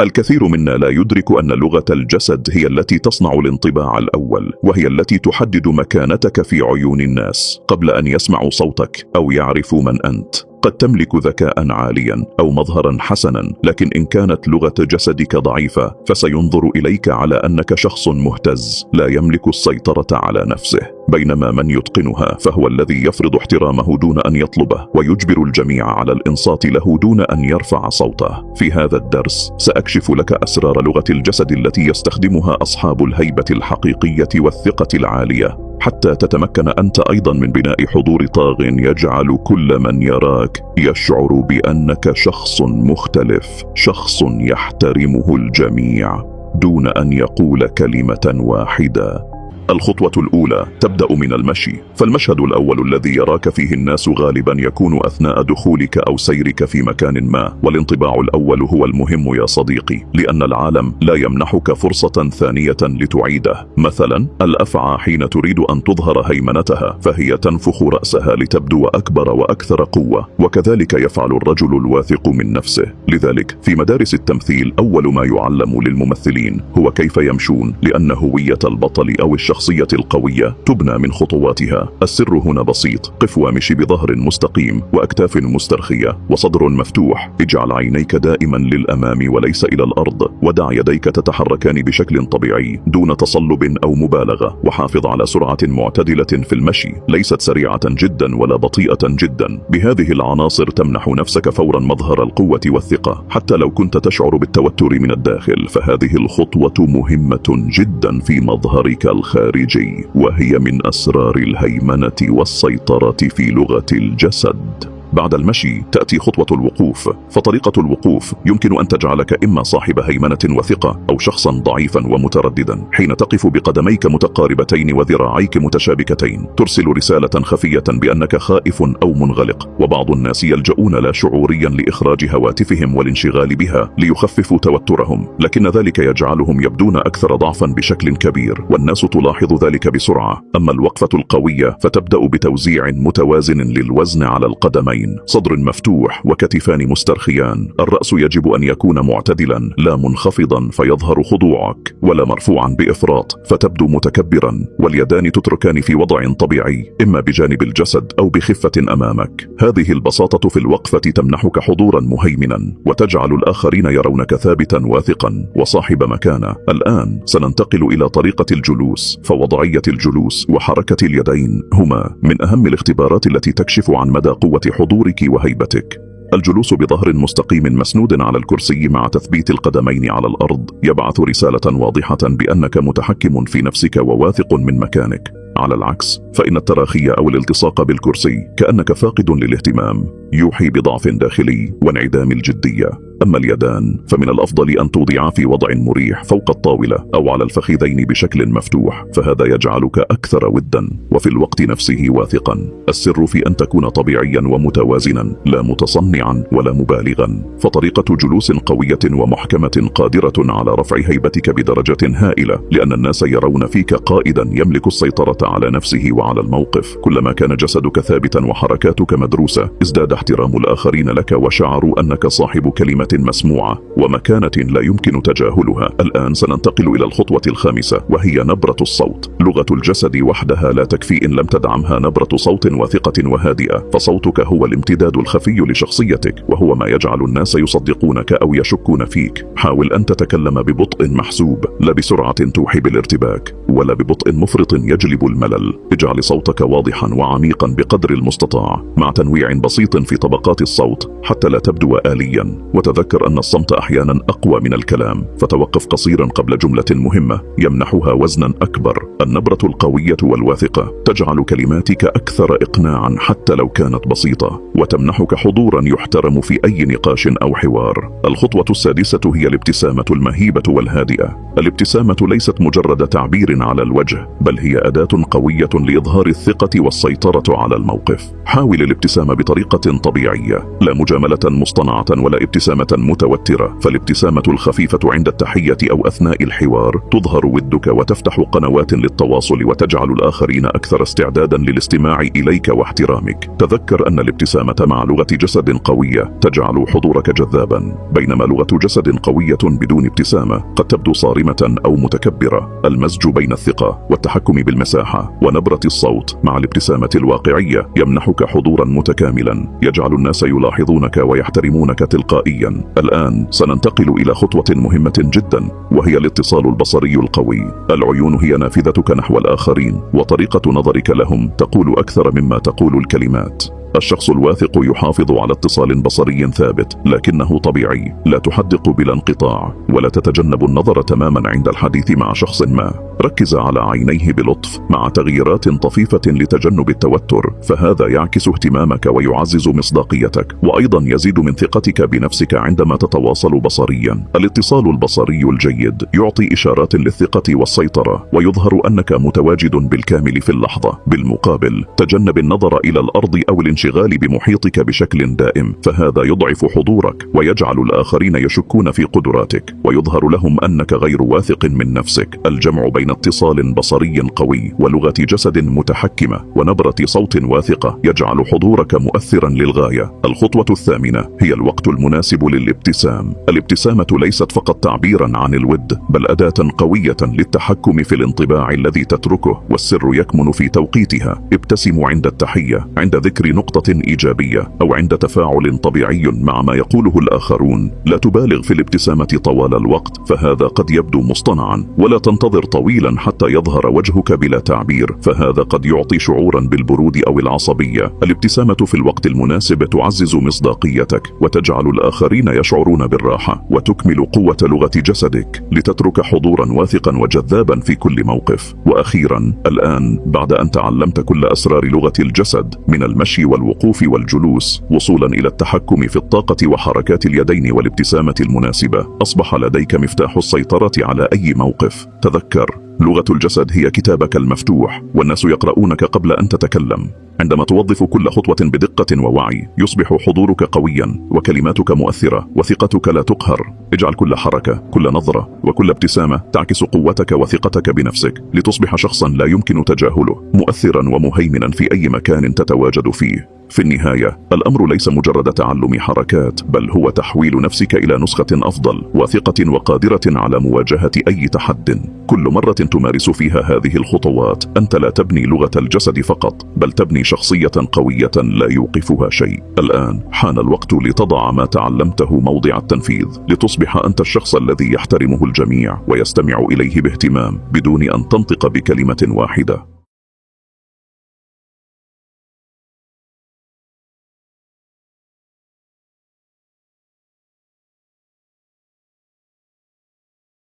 الكثير منا لا يدرك أن لغة الجسد هي التي تصنع الانطباع الأول، وهي التي تحدد مكانتك في عيون الناس قبل أن يسمعوا صوتك أو يعرفوا من أنت. قد تملك ذكاء عاليا أو مظهرا حسنا، لكن إن كانت لغة جسدك ضعيفة فسينظر إليك على أنك شخص مهتز لا يملك السيطرة على نفسه، بينما من يتقنها فهو الذي يفرض احترامه دون أن يطلبه، ويجبر الجميع على الإنصات له دون أن يرفع صوته. في هذا الدرس سأكشف لك أسرار لغة الجسد التي يستخدمها أصحاب الهيبة الحقيقية والثقة العالية، حتى تتمكن أنت أيضا من بناء حضور طاغ يجعل كل من يراك يشعر بأنك شخص مختلف، شخص يحترمه الجميع دون أن يقول كلمة واحدة. الخطوة الأولى تبدأ من المشي، فالمشهد الأول الذي يراك فيه الناس غالبا يكون أثناء دخولك أو سيرك في مكان ما، والانطباع الأول هو المهم يا صديقي، لأن العالم لا يمنحك فرصة ثانية لتعيده. مثلا الأفعى حين تريد أن تظهر هيمنتها فهي تنفخ رأسها لتبدو أكبر وأكثر قوة، وكذلك يفعل الرجل الواثق من نفسه. لذلك في مدارس التمثيل أول ما يعلم للممثلين هو كيف يمشون، لأن هوية البطل أو الشخصية القوية تبنى من خطواتها. السر هنا بسيط: قف وامشي بظهر مستقيم وأكتاف مسترخية وصدر مفتوح. اجعل عينيك دائما للأمام وليس إلى الأرض، ودع يديك تتحركان بشكل طبيعي دون تصلب أو مبالغة، وحافظ على سرعة معتدلة في المشي، ليست سريعة جدا ولا بطيئة جدا. بهذه العناصر تمنح نفسك فورا مظهر القوة والثقة حتى لو كنت تشعر بالتوتر من الداخل. فهذه الخطوة مهمة جدا في مظهرك الخارجي، وهي من أسرار الهيمنة والسيطرة في لغة الجسد. بعد المشي تأتي خطوة الوقوف، فطريقة الوقوف يمكن أن تجعلك إما صاحب هيمنة وثقة أو شخصا ضعيفا ومترددا. حين تقف بقدميك متقاربتين وذراعيك متشابكتين ترسل رسالة خفية بأنك خائف أو منغلق، وبعض الناس يلجؤون لا شعوريا لإخراج هواتفهم والانشغال بها ليخففوا توترهم، لكن ذلك يجعلهم يبدون أكثر ضعفا بشكل كبير، والناس تلاحظ ذلك بسرعة. أما الوقفة القوية فتبدأ بتوزيع متوازن للوزن على القدمين، صدر مفتوح وكتفان مسترخيان. الرأس يجب أن يكون معتدلا لا منخفضا فيظهر خضوعك، ولا مرفوعا بإفراط فتبدو متكبرا، واليدان تتركان في وضع طبيعي إما بجانب الجسد أو بخفة أمامك. هذه البساطة في الوقفة تمنحك حضورا مهيمنا وتجعل الآخرين يرونك ثابتا واثقا وصاحب مكانة. الآن سننتقل إلى طريقة الجلوس، فوضعية الجلوس وحركة اليدين هما من أهم الاختبارات التي تكشف عن مدى قوة حضورك وهيبتك. الجلوس بظهر مستقيم مسنود على الكرسي مع تثبيت القدمين على الأرض يبعث رسالة واضحة بأنك متحكم في نفسك وواثق من مكانك. على العكس فإن التراخي أو الالتصاق بالكرسي كأنك فاقد للاهتمام، يوحي بضعف داخلي وانعدام الجدية. أما اليدان فمن الأفضل أن توضعا في وضع مريح فوق الطاولة أو على الفخذين بشكل مفتوح، فهذا يجعلك أكثر ودا وفي الوقت نفسه واثقا. السر في أن تكون طبيعيا ومتوازنا لا متصنعا ولا مبالغا. فطريقة جلوس قوية ومحكمة قادرة على رفع هيبتك بدرجة هائلة، لأن الناس يرون فيك قائدا يملك السيطرة على نفسه وعلى الموقف. كلما كان جسدك ثابتا وحركاتك مدروسة ازداد احترام الآخرين لك وشعروا أنك صاحب كلمة مسموعة ومكانة لا يمكن تجاهلها. الآن سننتقل إلى الخطوة الخامسة، وهي نبرة الصوت. لغة الجسد وحدها لا تكفي إن لم تدعمها نبرة صوت واثقة وهادئة، فصوتك هو الامتداد الخفي لشخصيتك، وهو ما يجعل الناس يصدقونك أو يشكون فيك. حاول أن تتكلم ببطء محسوب، لا بسرعة توحي بالارتباك ولا ببطء مفرط يجلب الملل. اجعل صوتك واضحا وعميقا بقدر المستطاع، مع تنويع بسيط في طبقات الصوت حتى لا تبدو آليا. وتذكر أن الصمت أحيانا أقوى من الكلام، فتوقف قصيرا قبل جملة مهمة يمنحها وزنا أكبر. النبرة القوية والواثقة تجعل كلماتك أكثر إقناعا حتى لو كانت بسيطة، وتمنحك حضورا يحترم في أي نقاش أو حوار. الخطوة السادسة هي الابتسامة المهيبة والهادئة. الابتسامة ليست مجرد تعبير على الوجه، بل هي أداة قوية لإظهار الثقة والسيطرة على الموقف. حاول الابتسام بطريقة طبيعية، لا مجاملة مصطنعة ولا ابتسامة متوترة. فالابتسامة الخفيفة عند التحية أو أثناء الحوار تظهر ودك وتفتح قنوات للتواصل التواصل وتجعل الآخرين أكثر استعدادا للاستماع إليك واحترامك. تذكر أن الابتسامة مع لغة جسد قوية تجعل حضورك جذابا، بينما لغة جسد قوية بدون ابتسامة قد تبدو صارمة أو متكبرة. المزج بين الثقة والتحكم بالمساحة ونبرة الصوت مع الابتسامة الواقعية يمنحك حضورا متكاملا يجعل الناس يلاحظونك ويحترمونك تلقائيا. الآن سننتقل إلى خطوة مهمة جدا، وهي الاتصال البصري القوي. العيون هي نافذتك نحو الآخرين، وطريقة نظرك لهم تقول أكثر مما تقول الكلمات. الشخص الواثق يحافظ على اتصال بصري ثابت لكنه طبيعي، لا تحدق بلا انقطاع ولا تتجنب النظر تماما عند الحديث مع شخص ما. ركز على عينيه بلطف مع تغييرات طفيفة لتجنب التوتر، فهذا يعكس اهتمامك ويعزز مصداقيتك، وأيضا يزيد من ثقتك بنفسك عندما تتواصل بصريا. الاتصال البصري الجيد يعطي إشارات للثقة والسيطرة، ويظهر أنك متواجد بالكامل في اللحظة. بالمقابل، تجنب النظر إلى الأرض أو الانشغال بمحيطك بشكل دائم، فهذا يضعف حضورك ويجعل الآخرين يشكون في قدراتك، ويظهر لهم أنك غير واثق من نفسك. الجمع بين اتصال بصري قوي ولغة جسد متحكمة ونبرة صوت واثقة يجعل حضورك مؤثرا للغاية. الخطوة الثامنة هي الوقت المناسب للابتسام. الابتسامة ليست فقط تعبيرا عن الود، بل أداة قوية للتحكم في الانطباع الذي تتركه، والسر يكمن في توقيتها. ابتسموا عند التحية، عند ذكر نقطة إيجابية، أو عند تفاعل طبيعي مع ما يقوله الآخرون. لا تبالغ في الابتسامة طوال الوقت، فهذا قد يبدو مصطنعا. ولا تنتظر طويلا حتى يظهر وجهك بلا تعبير، فهذا قد يعطي شعورا بالبرود أو العصبية. الابتسامة في الوقت المناسب تعزز مصداقيتك وتجعل الآخرين يشعرون بالراحة، وتكمل قوة لغة جسدك لتترك حضورا واثقا وجذابا في كل موقف. وأخيرا، الآن بعد أن تعلمت كل أسرار لغة الجسد من المشي والوقوف والجلوس وصولا إلى التحكم في الطاقة وحركات اليدين والابتسامة المناسبة، أصبح لديك مفتاح السيطرة على أي موقف. تذكر، لغة الجسد هي كتابك المفتوح، والناس يقرؤونك قبل أن تتكلم. عندما توظف كل خطوة بدقة ووعي، يصبح حضورك قويا وكلماتك مؤثرة وثقتك لا تقهر. اجعل كل حركة، كل نظرة وكل ابتسامة تعكس قوتك وثقتك بنفسك، لتصبح شخصا لا يمكن تجاهله، مؤثرا ومهيمنا في أي مكان تتواجد فيه. في النهاية، الأمر ليس مجرد تعلم حركات، بل هو تحويل نفسك إلى نسخة أفضل، واثقة وقادرة على مواجهة أي تحد. كل مرة تمارس فيها هذه الخطوات، أنت لا تبني لغة الجسد فقط، بل تبني شخصية قوية لا يوقفها شيء. الآن حان الوقت لتضع ما تعلمته موضع التنفيذ، لتصبح أنت الشخص الذي يحترمه الجميع ويستمع إليه باهتمام بدون أن تنطق بكلمة واحدة.